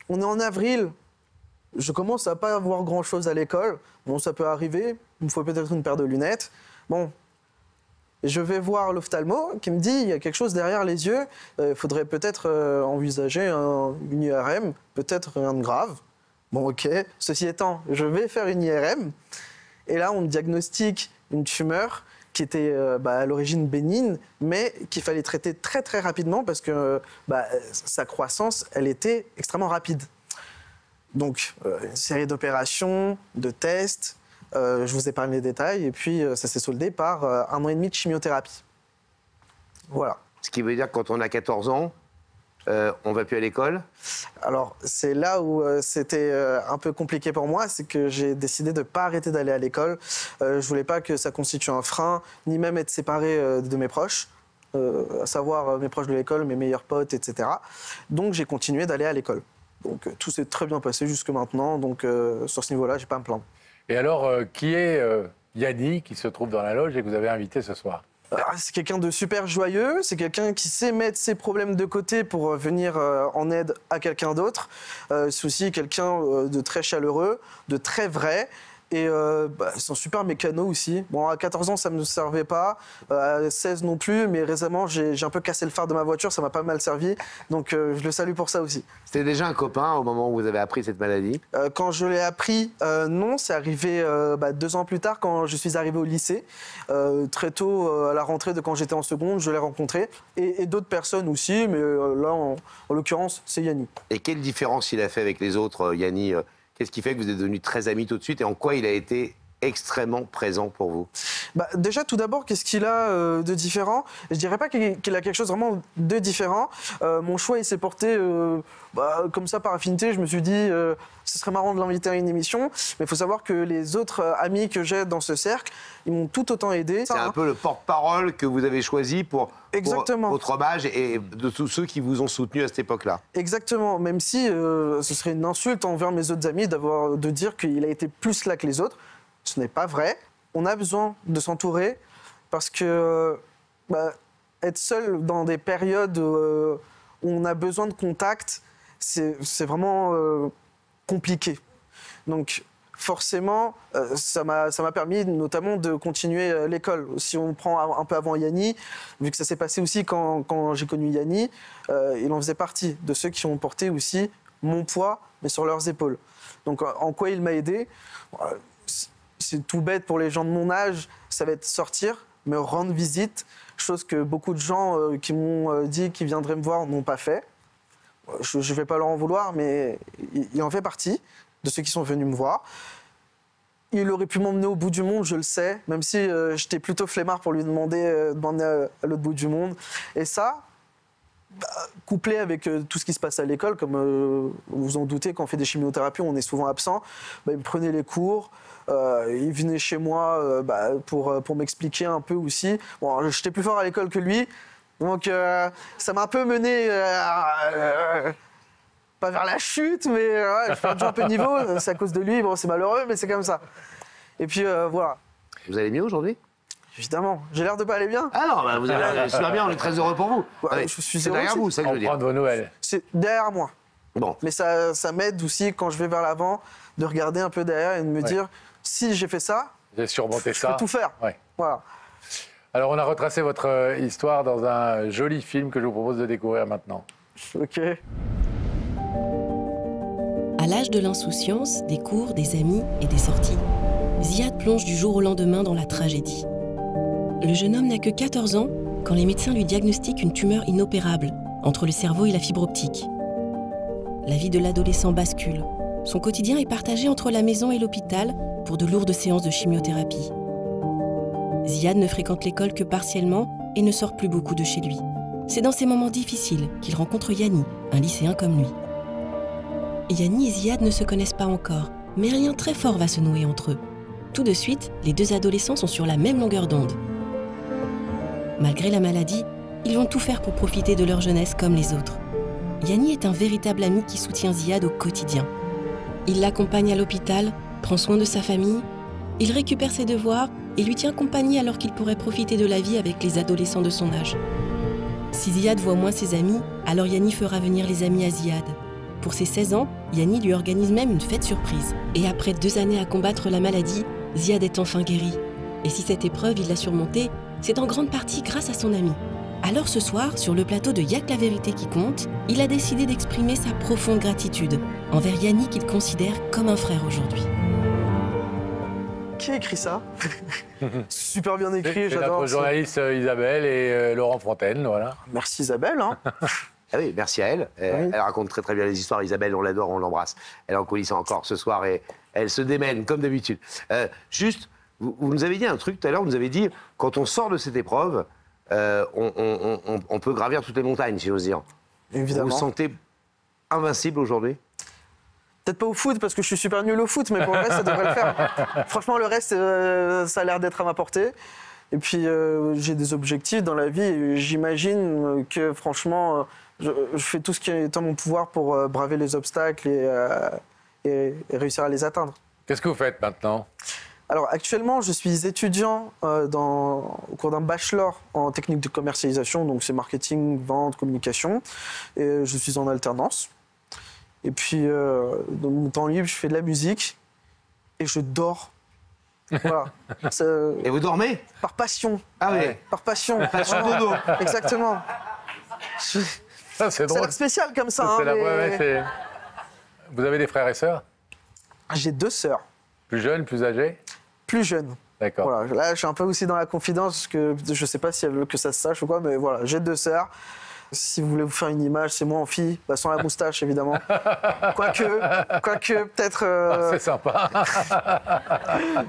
On est en avril, je commence à pas avoir grand-chose à l'école. Bon, ça peut arriver, il me faut peut-être une paire de lunettes. Bon, je vais voir l'ophtalmo qui me dit il y a quelque chose derrière les yeux, il faudrait peut-être envisager une IRM, peut-être rien de grave. Bon, ok. Ceci étant, je vais faire une IRM et là, on me diagnostique une tumeur qui était à l'origine bénigne, mais qu'il fallait traiter très très rapidement parce que sa croissance, elle était extrêmement rapide. Donc, une série d'opérations, de tests, je vous épargne les détails, et puis ça s'est soldé par 1 an et demi de chimiothérapie. Voilà. Ce qui veut dire que quand on a 14 ans, on ne va plus à l'école? Alors, c'est là où c'était un peu compliqué pour moi, c'est que j'ai décidé de ne pas arrêter d'aller à l'école. Je ne voulais pas que ça constitue un frein, ni même être séparé de mes proches, à savoir mes proches de l'école, mes meilleurs potes, etc. Donc, j'ai continué d'aller à l'école. Donc, tout s'est très bien passé jusque maintenant, donc sur ce niveau-là, je n'ai pas à me plaindre. Et alors, qui est Yanni, qui se trouve dans la loge et que vous avez invité ce soir? C'est quelqu'un de super joyeux, c'est quelqu'un qui sait mettre ses problèmes de côté pour venir en aide à quelqu'un d'autre. C'est aussi quelqu'un de très chaleureux, de très vrai. Et c'est un super mécano aussi. Bon, à 14 ans, ça ne me servait pas. À 16 non plus, mais récemment, j'ai un peu cassé le phare de ma voiture, ça m'a pas mal servi. Donc, je le salue pour ça aussi. C'était déjà un copain au moment où vous avez appris cette maladie? Quand je l'ai appris, non, c'est arrivé 2 ans plus tard, quand je suis arrivé au lycée. Très tôt, à la rentrée de quand j'étais en seconde, je l'ai rencontré. Et d'autres personnes aussi, mais là, en l'occurrence, c'est Yanni. Et quelle différence il a fait avec les autres, Yanni? Qu'est-ce qui fait que vous êtes devenus très amis tout de suite et en quoi il a été extrêmement présent pour vous? Déjà, tout d'abord, qu'est-ce qu'il a de différent? Je dirais pas qu'il a quelque chose vraiment de différent. Mon choix, il s'est porté comme ça par affinité. Je me suis dit, ce serait marrant de l'inviter à une émission. Mais il faut savoir que les autres amis que j'ai dans ce cercle, ils m'ont tout autant aidé. C'est un peu le porte-parole que vous avez choisi pour votre hommage et de tous ceux qui vous ont soutenu à cette époque-là. Exactement, même si ce serait une insulte envers mes autres amis de dire qu'il a été plus là que les autres. Ce n'est pas vrai. On a besoin de s'entourer parce que être seul dans des périodes où on a besoin de contact, c'est vraiment compliqué. Donc forcément, ça m'a permis notamment de continuer l'école. Si on prend un peu avant Yanni, vu que ça s'est passé aussi quand j'ai connu Yanni, il en faisait partie de ceux qui ont porté aussi mon poids, mais sur leurs épaules. Donc en quoi il m'a aidé? C'est tout bête pour les gens de mon âge, ça va être sortir, me rendre visite, chose que beaucoup de gens qui m'ont dit qu'ils viendraient me voir n'ont pas fait. Je ne vais pas leur en vouloir, mais il en fait partie de ceux qui sont venus me voir. Il aurait pu m'emmener au bout du monde, je le sais, même si j'étais plutôt flemmard pour lui demander de m'emmener à l'autre bout du monde. Et ça, couplé avec tout ce qui se passe à l'école, comme vous vous en doutez, quand on fait des chimiothérapies, on est souvent absent, il me prenait les cours. Il venait chez moi pour m'expliquer un peu aussi. Bon, j'étais plus fort à l'école que lui, donc ça m'a un peu mené, pas vers la chute, mais j'ai perdu un peu de niveau. C'est à cause de lui, bon, c'est malheureux, mais c'est comme ça. Et puis voilà. Vous allez mieux aujourd'hui? Évidemment. J'ai l'air de pas aller bien? Ah non, vous allez super bien, on est très heureux pour vous. C'est derrière vous, c'est ça que je veux dire. Prendre vos nouvelles. C'est derrière moi. Bon. Mais ça m'aide aussi, quand je vais vers l'avant, de regarder un peu derrière et de me dire... Si j'ai fait ça, j'ai surmonté ça. Je peux tout faire. Ouais. Voilà. Alors, on a retracé votre histoire dans un joli film que je vous propose de découvrir maintenant. Ok. À l'âge de l'insouciance, des cours, des amis et des sorties, Ziad plonge du jour au lendemain dans la tragédie. Le jeune homme n'a que 14 ans quand les médecins lui diagnostiquent une tumeur inopérable entre le cerveau et la fibre optique. La vie de l'adolescent bascule. Son quotidien est partagé entre la maison et l'hôpital pour de lourdes séances de chimiothérapie. Ziad ne fréquente l'école que partiellement et ne sort plus beaucoup de chez lui. C'est dans ces moments difficiles qu'il rencontre Yanni, un lycéen comme lui. Yanni et Ziad ne se connaissent pas encore, mais un lien très fort va se nouer entre eux. Tout de suite, les deux adolescents sont sur la même longueur d'onde. Malgré la maladie, ils vont tout faire pour profiter de leur jeunesse comme les autres. Yanni est un véritable ami qui soutient Ziad au quotidien. Il l'accompagne à l'hôpital, prend soin de sa famille, il récupère ses devoirs et lui tient compagnie alors qu'il pourrait profiter de la vie avec les adolescents de son âge. Si Ziad voit moins ses amis, alors Yanni fera venir les amis à Ziad. pour ses 16 ans, Yanni lui organise même une fête surprise. Et après 2 années à combattre la maladie, Ziad est enfin guéri. Et si cette épreuve, il l'a surmontée, c'est en grande partie grâce à son ami. Alors ce soir, sur le plateau de Y'a que la vérité qui compte, il a décidé d'exprimer sa profonde gratitude envers Yanni qu'il considère comme un frère aujourd'hui. Qui a écrit ça? Super bien écrit, C'est j'adore. notre journaliste Isabelle et Laurent Fontaine, voilà. Merci Isabelle. Hein. Ah oui, merci à elle. Elle raconte très très bien les histoires. Isabelle, on l'adore, on l'embrasse. Elle est en coulisses encore ce soir et elle se démène comme d'habitude. Juste, vous nous avez dit un truc tout à l'heure, vous nous avez dit, quand on sort de cette épreuve, on peut gravir toutes les montagnes, si j'ose dire. Évidemment. Vous vous sentez invincible aujourd'hui? Peut-être pas au foot, parce que je suis super nul au foot, mais pour le reste, ça devrait le faire. Franchement, le reste, ça a l'air d'être à ma portée. Et puis, j'ai des objectifs dans la vie. Et j'imagine que, franchement, je fais tout ce qui est en mon pouvoir pour braver les obstacles et réussir à les atteindre. Qu'est-ce que vous faites maintenant? Alors, actuellement, je suis étudiant au cours d'un bachelor en technique de commercialisation. Donc, c'est marketing, vente, communication. Et je suis en alternance. Et puis, dans mon temps libre, je fais de la musique et je dors. Voilà. Et vous dormez? Par passion. Ah oui. Par passion. Passion dodo. Exactement. Ça, c'est Ça a drôle. l'air spécial comme ça. C'est hein, ouais, mais- c'est- Vous avez des frères et sœurs? J'ai 2 sœurs, Plus jeunes, plus âgés? plus jeunes. D'accord. Voilà. Là, je suis un peu aussi dans la confidence, parce que je sais pas si elles veulent que ça se sache ou quoi, mais voilà, j'ai 2 sœurs. Si vous voulez vous faire une image, c'est moi en fille, bah, sans la moustache évidemment. Quoique, peut-être. C'est sympa.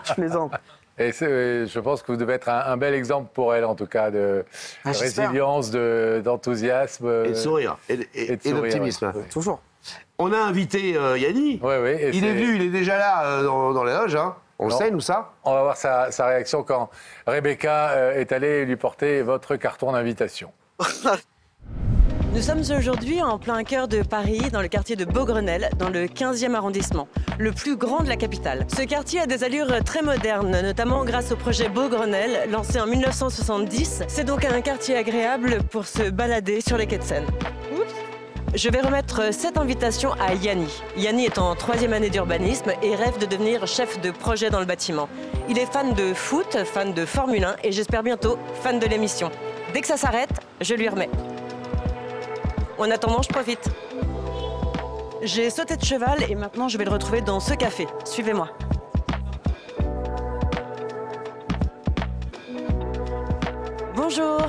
Je plaisante. Et je pense que vous devez être un bel exemple pour elle, en tout cas, de Ah, j'espère. résilience, d'enthousiasme. Et de sourire. Et de sourire, d'optimisme. Toujours. On a invité Yanni. Oui, oui. et Il est venu, il est déjà là dans la loge. Hein. On le Non. sait, nous, ça? On va voir sa réaction quand Rebecca est allée lui porter votre carton d'invitation. Nous sommes aujourd'hui en plein cœur de Paris, dans le quartier de Beaugrenelle, dans le 15e arrondissement, le plus grand de la capitale. Ce quartier a des allures très modernes, notamment grâce au projet Beaugrenelle, lancé en 1970. C'est donc un quartier agréable pour se balader sur les quais de Seine. Je vais remettre cette invitation à Yanni. Yanni est en 3e année d'urbanisme et rêve de devenir chef de projet dans le bâtiment. Il est fan de foot, fan de Formule 1 et j'espère bientôt fan de l'émission. Dès que ça s'arrête, je lui remets. En attendant, je profite. J'ai sauté de cheval et maintenant je vais le retrouver dans ce café. Suivez-moi. Bonjour.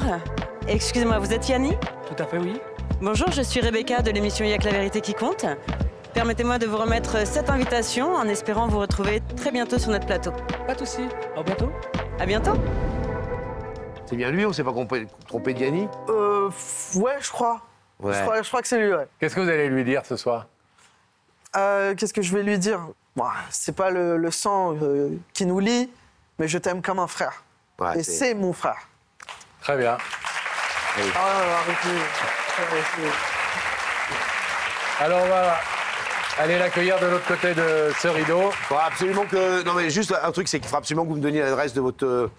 Excusez-moi, vous êtes Yanni? Tout à fait, oui. Bonjour, je suis Rebecca de l'émission Y'a que la vérité qui compte. Permettez-moi de vous remettre cette invitation en espérant vous retrouver très bientôt sur notre plateau. Pas de souci. À bientôt. À bientôt. C'est bien lui, on s'est pas trompé de Yanni? Ouais, je crois. Ouais. Je crois que c'est lui, ouais. Qu'est-ce que vous allez lui dire ce soir? Qu'est-ce que je vais lui dire? Bon, c'est pas le sang qui nous lie, mais je t'aime comme un frère. Ouais, Et c'est mon frère. Très bien. Ah, arrêtez. Alors, on va aller l'accueillir de l'autre côté de ce rideau. Faudra absolument que... Non, mais juste un truc, c'est qu'il faudra absolument que vous me donniez l'adresse de votre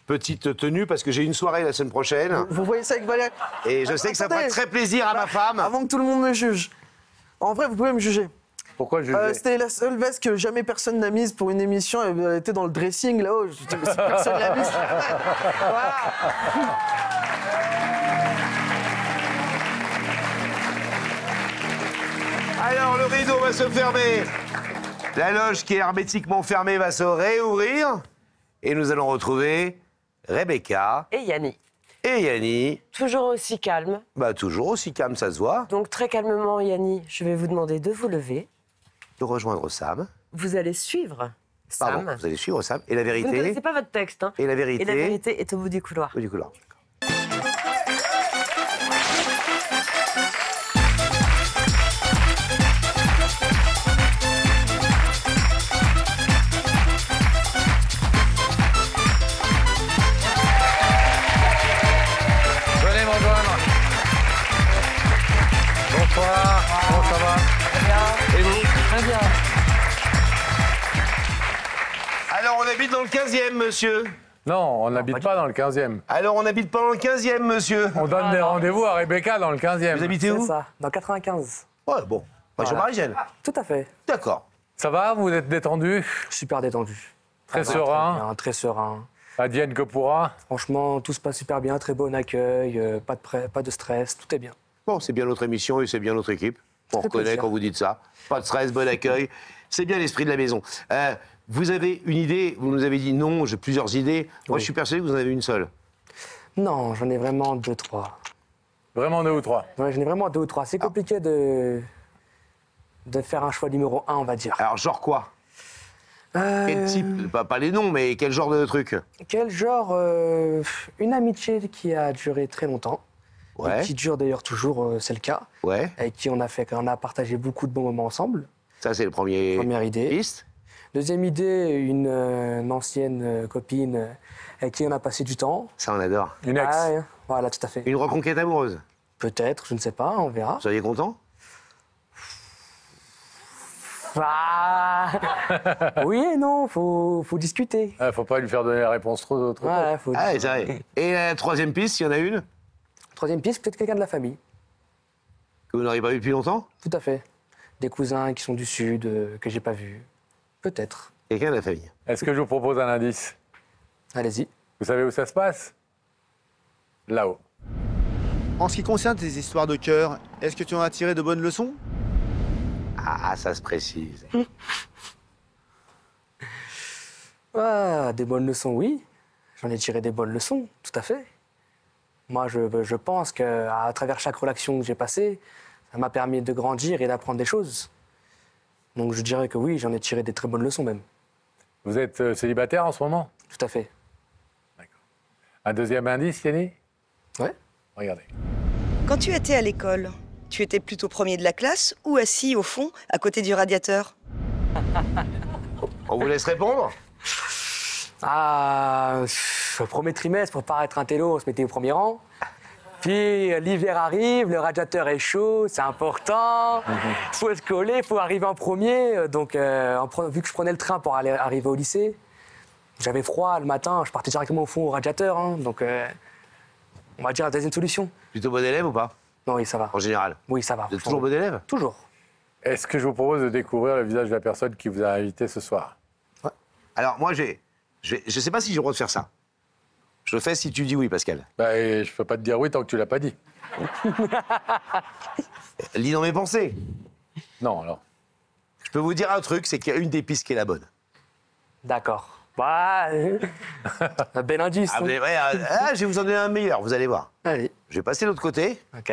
petite tenue, parce que j'ai une soirée la semaine prochaine. Vous voyez ça avec Valérie? Et je sais que ça fera Attendez. très plaisir à ma femme. Avant que tout le monde me juge. En vrai, vous pouvez me juger. Pourquoi je C'était la seule veste que jamais personne n'a mise pour une émission. Elle était dans le dressing là-haut. Je dis, mais personne l'a mise. Voilà. Alors, le rideau va se fermer. La loge qui est hermétiquement fermée va se réouvrir. Et nous allons retrouver Rebecca Et Yanni. et Yanni. Toujours aussi calme. Bah, toujours aussi calme, ça se voit. Donc très calmement, Yanni, je vais vous demander de vous lever. De rejoindre Sam. Vous allez suivre Pardon, Sam. vous allez suivre Sam. Et la Vous ne vérité. connaissez pas votre texte, hein? Et la vérité. Et la vérité est au bout du couloir. Du coup, là. Venez me rejoindre. Bonsoir. Comment ça va? Et vous? Très bien. Alors, on habite dans le 15e, monsieur. Non, on n'habite pas dans le 15e. Alors, on habite pas dans le 15e, monsieur. On donne des rendez-vous à Rebecca dans le 15e. Vous habitez où? C'est ça, dans 95. Ouais, bon. Région parisienne. Tout à fait. D'accord. Ça va, vous êtes détendu? Super détendu. Très Très serein. bien, très serein. Advienne que pourra. Franchement, tout se passe super bien, très bon accueil, pas de stress, tout est bien. Bon, c'est bien notre émission et c'est bien notre équipe. On fait reconnaît plaisir. quand vous dites ça. Pas de stress, bon accueil. C'est bien l'esprit de la maison. Vous avez une idée, vous nous avez dit non, j'ai plusieurs idées. Moi, Oui. je suis persuadé que vous en avez une seule. Non, j'en ai vraiment 2, 3. Vraiment 2 ou 3. Ouais, j'en ai vraiment 2 ou 3. C'est compliqué de faire un choix numéro 1, on va dire. Alors, genre quoi? Quel type? Pas les noms, mais quel genre de truc? Quel genre Une amitié qui a duré très longtemps. Ouais, Et qui dure d'ailleurs toujours, c'est le cas. ouais. Avec qui on a partagé beaucoup de bons moments ensemble. Ça, c'est le premier Première idée. piste. Deuxième idée, une ancienne copine avec qui on a passé du temps. Ça, on adore. Une ex. Ah, ouais, voilà, tout à fait. Une reconquête amoureuse. Peut-être, je ne sais pas, on verra. Vous seriez content? Ah oui et non, faut discuter. Faut pas lui faire donner la réponse trop tôt. Ouais, faut Ah, c'est vrai. Et la troisième piste, s'il y en a une, Troisième piste, peut-être quelqu'un de la famille. que vous n'auriez pas vu depuis longtemps? Tout à fait. Des cousins qui sont du Sud, que j'ai pas vus. Peut-être. Quelqu'un de la famille. Est-ce que je vous propose un indice? Allez-y. Vous savez où ça se passe? Là-haut. En ce qui concerne tes histoires de cœur, est-ce que tu en as tiré de bonnes leçons? Ah, ça se précise. Ah, des bonnes leçons, oui. J'en ai tiré des bonnes leçons, tout à fait. Moi, je pense qu'à travers chaque relation que j'ai passée, ça m'a permis de grandir et d'apprendre des choses. Donc je dirais que oui, j'en ai tiré des très bonnes leçons même. Vous êtes célibataire en ce moment? Tout à fait. Un deuxième indice, Yanni? Ouais. Regardez. Quand tu étais à l'école, tu étais plutôt premier de la classe ou assis au fond, à côté du radiateur? On vous laisse répondre? Ah, au premier trimestre, pour paraître un télo, on se mettait au premier rang. Puis l'hiver arrive, le radiateur est chaud, c'est important. Il faut se coller, il faut arriver en premier. Donc, vu que je prenais le train pour arriver au lycée, j'avais froid le matin, je partais directement au fond au radiateur. Donc, on va dire la deuxième solution. Plutôt bon élève ou pas? Non, oui, ça va. En général. Oui, ça va. Vous êtes toujours bon élève? Toujours. Est-ce que je vous propose de découvrir le visage de la personne qui vous a invité ce soir? Alors, moi, je sais pas si j'ai le droit de faire ça. Je le fais si tu dis oui, Pascal. Et je peux pas te dire oui tant que tu l'as pas dit. Lis dans mes pensées. Non, alors. Je peux vous dire un truc, c'est qu'il y a une des pistes qui est la bonne. D'accord. Bah, un bel indice. Ah, hein. vous allez- ouais, je vais vous en donner un meilleur, vous allez voir. Allez. Je vais passer de l'autre côté Ok.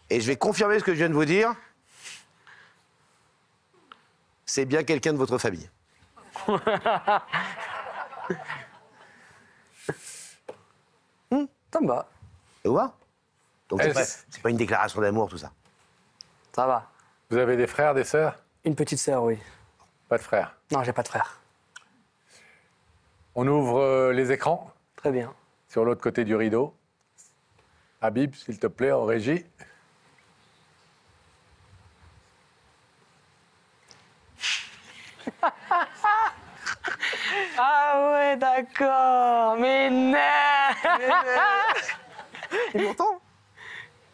et je vais confirmer ce que je viens de vous dire. C'est bien quelqu'un de votre famille. Ça me va. Ça vous va? Donc, Est-ce- c'est pas une déclaration d'amour, tout ça. Ça va. Vous avez des frères, des sœurs? Une petite sœur, oui. Pas de frères. Non, j'ai pas de frère. On ouvre les écrans Très bien. sur l'autre côté du rideau. Habib, s'il te plaît, en régie. Ah ouais, d'accord. Mais non. Il m'entend?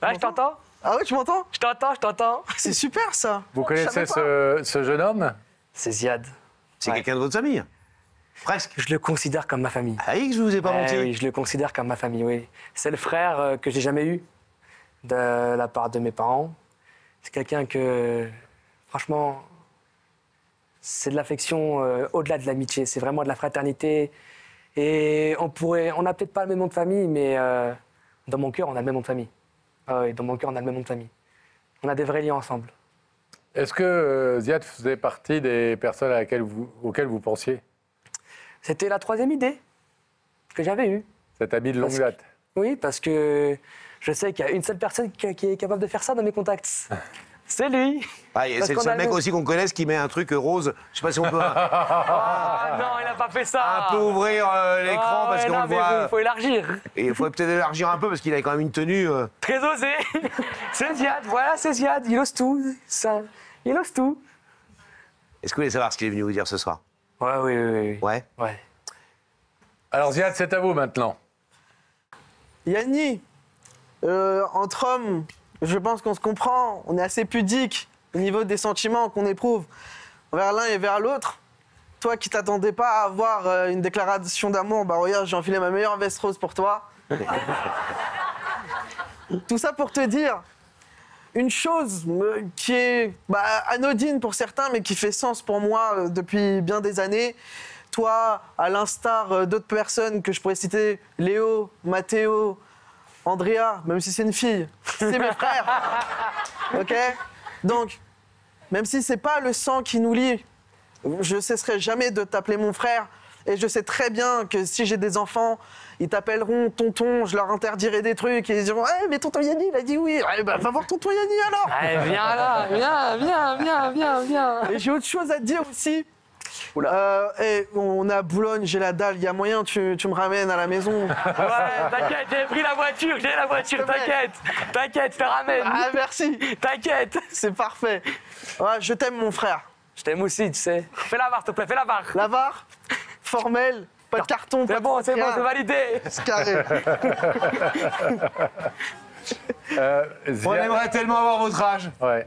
Ah, je t'entends. Ah ouais, tu m'entends? Je t'entends. C'est super ça. Vous connaissez savais ce jeune homme? C'est Ziad. C'est Ouais. quelqu'un de votre famille. Presque. Je le considère comme ma famille. Ah oui, que je vous ai pas menti. Oui, je le considère comme ma famille, oui. C'est le frère que j'ai jamais eu de la part de mes parents. C'est quelqu'un que, franchement, c'est de l'affection au-delà de l'amitié. C'est vraiment de la fraternité. Et on n'a peut-être pas le même nom de famille, mais dans mon cœur, on a le même nom de famille. Ah oui, dans mon cœur, on a le même nom de famille. On a des vrais liens ensemble. Est-ce que Ziad faisait partie des personnes auxquelles vous pensiez? C'était la troisième idée que j'avais eue. Cet ami de longue Parce- date? Oui, parce que je sais qu'il y a une seule personne qui est capable de faire ça dans mes contacts. C'est lui. Ah, Parce c'est le qu'on seul a mec le- aussi qu'on connaisse qui met un truc rose. Je sais pas si on peut Ah non, il n'a pas fait ça. un peu ouvrir l'écran Ah parce ouais, qu'on non, le mais voit. Il faut élargir. Et il faut peut-être élargir un peu parce qu'il a quand même une tenue. Très osé. C'est Ziad, voilà, c'est Ziad. Il ose tout. Ça, il ose tout. Est-ce que vous voulez savoir ce qu'il est venu vous dire ce soir? Ouais, oui. Ouais. Ouais. Alors Ziad, c'est à vous maintenant. Yanni, entre hommes, je pense qu'on se comprend, on est assez pudique. au niveau des sentiments qu'on éprouve vers l'un et vers l'autre, toi qui t'attendais pas à avoir une déclaration d'amour, bah regarde, j'ai enfilé ma meilleure veste rose pour toi. Tout ça pour te dire une chose qui est anodine pour certains, mais qui fait sens pour moi depuis bien des années. Toi, à l'instar d'autres personnes que je pourrais citer, Léo, Mathéo, Andrea, même si c'est une fille, c'est mes frères. Ok ? Donc, même si c'est pas le sang qui nous lie, je cesserai jamais de t'appeler mon frère. Et je sais très bien que si j'ai des enfants, ils t'appelleront tonton, je leur interdirai des trucs et ils diront « mais tonton Yanni, il a dit oui. Va voir tonton Yanni alors !» Viens là, viens. Et j'ai autre chose à te dire aussi. Et on est à Boulogne, j'ai la dalle, il y a moyen, tu me ramènes à la maison. Ouais, t'inquiète, j'ai pris la voiture, t'inquiète, je te ramène. Ah, merci. T'inquiète. C'est parfait. Ouais, je t'aime, mon frère. Je t'aime aussi, tu sais. Fais la barre, s'il te plaît, fais la barre. La barre, formelle, pas de carton. C'est bon, c'est validé. C'est carré. On aimerait tellement avoir votre âge. Ouais.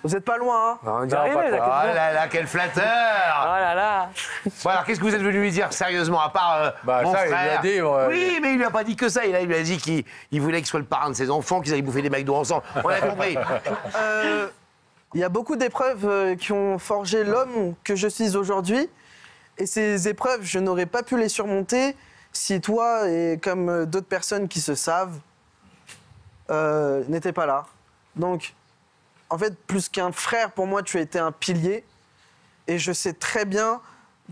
Vous êtes pas loin, hein? On y arrive, Oh là là, quel flatteur. Oh là là. Bon, alors, qu'est-ce que vous êtes venu lui dire sérieusement, à part mon ça, frère? il lui a dit, Oui, mais il lui a pas dit que ça. Il lui a dit qu'il voulait qu'il soit le parrain de ses enfants, qu'ils allaient bouffer des McDo ensemble. On a compris. Il y a beaucoup d'épreuves qui ont forgé l'homme que je suis aujourd'hui. Et ces épreuves, je n'aurais pas pu les surmonter si toi, et comme d'autres personnes qui se savent, n'étaient pas là. Donc, en fait, plus qu'un frère, pour moi, tu as été un pilier. Et je sais très bien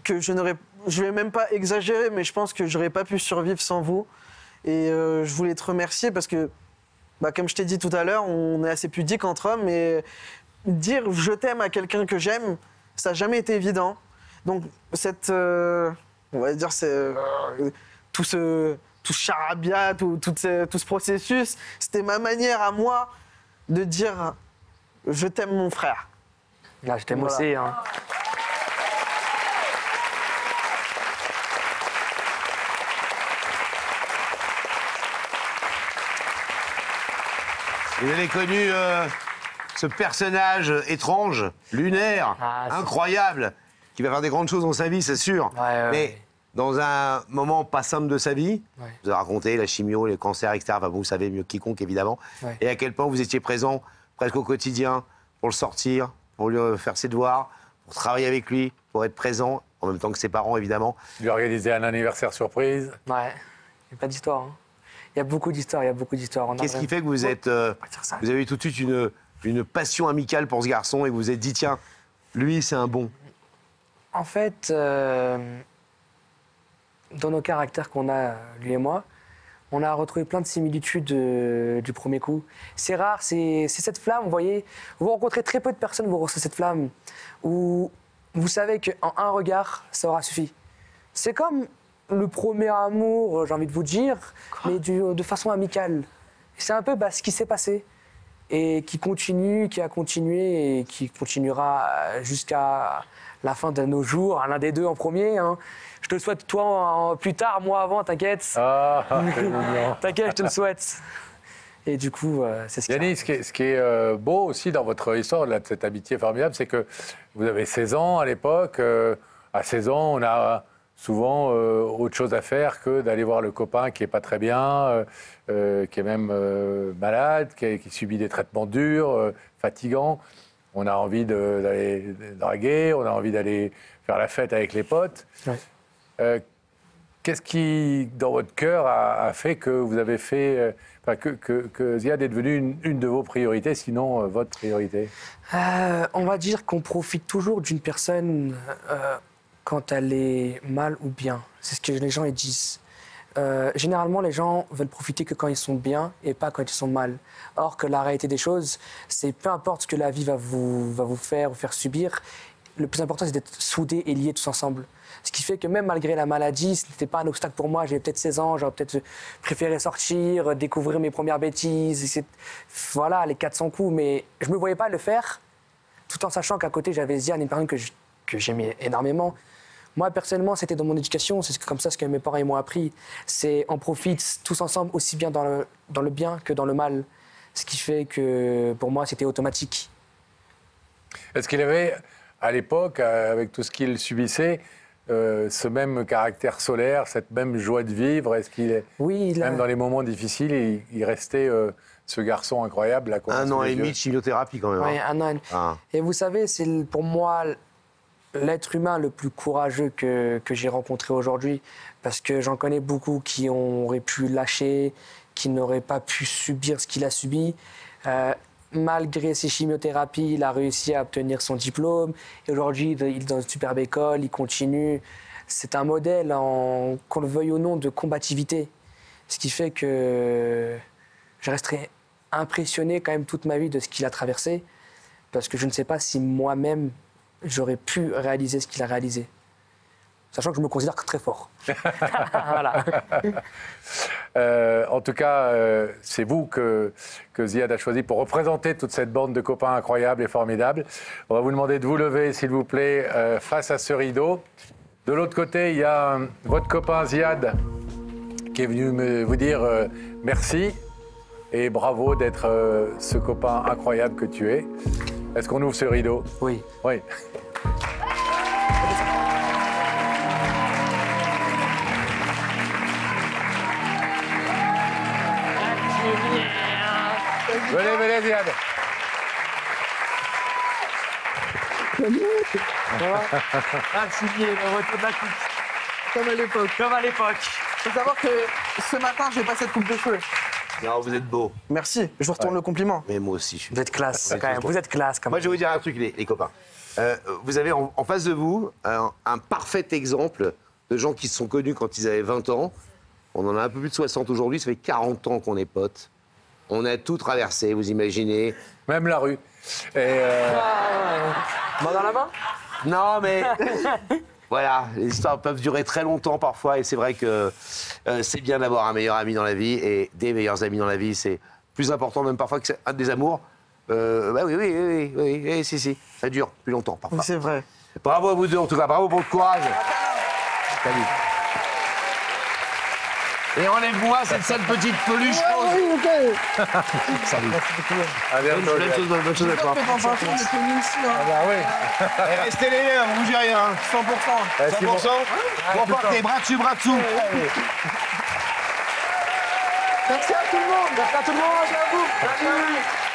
que je vais même pas exagérer, mais je pense que j'aurais pas pu survivre sans vous. Et je voulais te remercier parce que, comme je t'ai dit tout à l'heure, on est assez pudique entre hommes. Et dire « je t'aime » à quelqu'un que j'aime, ça n'a jamais été évident. Donc, on va dire, tout ce charabia, tout ce processus, c'était ma manière à moi de dire « je t'aime, mon frère ». Là, je t'aime aussi. Hein. Vous avez connu ce personnage étrange, lunaire, incroyable, qui va faire des grandes choses dans sa vie, c'est sûr. Mais dans un moment pas simple de sa vie, vous avez raconté la chimio, les cancers, etc. Enfin, vous savez mieux que quiconque, évidemment. Et à quel point vous étiez présent presque au quotidien pour le sortir, pour lui faire ses devoirs, pour travailler avec lui, pour être présent, en même temps que ses parents, évidemment. Lui organiser un anniversaire surprise. Ouais, il n'y a pas d'histoire. Hein. Il y a beaucoup d'histoires, Qu'est-ce qui fait que vous avez eu tout de suite une passion amicale pour ce garçon et vous vous êtes dit, tiens, lui, c'est un bon? En fait, dans nos caractères qu'on a, lui et moi, on a retrouvé plein de similitudes du premier coup. C'est rare, c'est cette flamme, vous voyez, vous rencontrez très peu de personnes, vous recevez cette flamme, où vous savez qu'en un regard, ça aura suffi. C'est comme le premier amour, j'ai envie de vous dire, mais de façon amicale. C'est un peu ce qui s'est passé, et qui a continué, et qui continuera jusqu'à la fin de nos jours, l'un des deux en premier. Hein. Je te le souhaite, toi, plus tard, moi avant, t'inquiète. T'inquiète, je te le souhaite. Et du coup, c'est ce qui... Yanni, ce qui est beau aussi dans votre histoire, là, de cette amitié formidable, c'est que vous avez 16 ans à l'époque. À 16 ans, on a souvent autre chose à faire que d'aller voir le copain qui n'est pas très bien, qui est même malade, qui subit des traitements durs, fatigants. On a envie d'aller draguer, on a envie d'aller faire la fête avec les potes. Ouais. Qu'est-ce qui, dans votre cœur, a fait que vous avez fait... que Ziad est devenu une de vos priorités, sinon votre priorité? On va dire qu'on profite toujours d'une personne quand elle est mal ou bien. C'est ce que les gens ils disent. Généralement, les gens veulent profiter que quand ils sont bien et pas quand ils sont mal. Or que la réalité des choses, c'est peu importe ce que la vie va vous faire subir, le plus important, c'est d'être soudés et liés tous ensemble. Ce qui fait que même malgré la maladie, ce n'était pas un obstacle pour moi. J'avais peut-être 16 ans, j'aurais peut-être préféré sortir, découvrir mes premières bêtises, voilà, les 400 coups. Mais je ne me voyais pas le faire, tout en sachant qu'à côté, j'avais Ziad, une personne que j'aimais énormément. Moi, personnellement, c'était dans mon éducation, c'est comme ça ce que mes parents m'ont appris. C'est on profite tous ensemble, aussi bien dans le bien que dans le mal. Ce qui fait que, pour moi, c'était automatique. Est-ce qu'il avait, à l'époque, avec tout ce qu'il subissait, ce même caractère solaire, cette même joie de vivre? Est-ce qu'il est, Oui, même dans les moments difficiles, il restait ce garçon incroyable là, qu'on a Un sous an les et demi yeux? de chimiothérapie quand même. Oui, hein. 1 an. Ah. Et vous savez, c'est pour moi l'être humain le plus courageux que j'ai rencontré aujourd'hui. Parce que j'en connais beaucoup qui auraient pu lâcher, qui n'auraient pas pu subir ce qu'il a subi. Malgré ses chimiothérapies, il a réussi à obtenir son diplôme. Et aujourd'hui, il est dans une superbe école, il continue. C'est un modèle, qu'on le veuille ou non, de combativité. Ce qui fait que je resterai impressionné quand même toute ma vie de ce qu'il a traversé. Parce que je ne sais pas si moi-même, j'aurais pu réaliser ce qu'il a réalisé. Sachant que je me considère très fort. Voilà. En tout cas, c'est vous que Ziad a choisi pour représenter toute cette bande de copains incroyables et formidables. On va vous demander de vous lever, s'il vous plaît, face à ce rideau. De l'autre côté, il y a votre copain Ziad qui est venu vous dire merci et bravo d'être ce copain incroyable que tu es. Est-ce qu'on ouvre ce rideau? Oui. Oui. Venez, Ziad. Ah, Sylvie, le retour de la coupe. Comme à l'époque. Comme à l'époque. Il faut savoir que ce matin, j'ai pas cette coupe de cheveux. Non, vous êtes beau. Merci, je vous retourne le compliment. Mais moi aussi, je suis. Vous êtes classe, quand même. Vous êtes classe, quand Moi, même. je vais vous dire un truc, les copains. Vous avez en face de vous un parfait exemple de gens qui se sont connus quand ils avaient 20 ans. On en a un peu plus de 60 aujourd'hui, ça fait 40 ans qu'on est potes. On a tout traversé, vous imaginez. Même la rue. Et Main dans la main? Non, mais voilà, les histoires peuvent durer très longtemps parfois, et c'est vrai que c'est bien d'avoir un meilleur ami dans la vie, et des meilleurs amis dans la vie, c'est plus important même parfois que c'est un des amours. Bah oui, si, ça dure plus longtemps parfois. Oui, c'est vrai. Bravo à vous deux en tout cas, bravo pour le courage. Salut. Et enlève-moi cette sale petite peluche rose. Oui, ok. Salut. à bientôt. Bonne chose à toi. Faites en partie, on est connus ici. Ah bah oui. Et restez les liens, vous bougez rien. 100%. 100%. Bon, partez, bras dessus, bras dessous. Merci à tout le monde. Merci à tout le monde, à vous. Salut.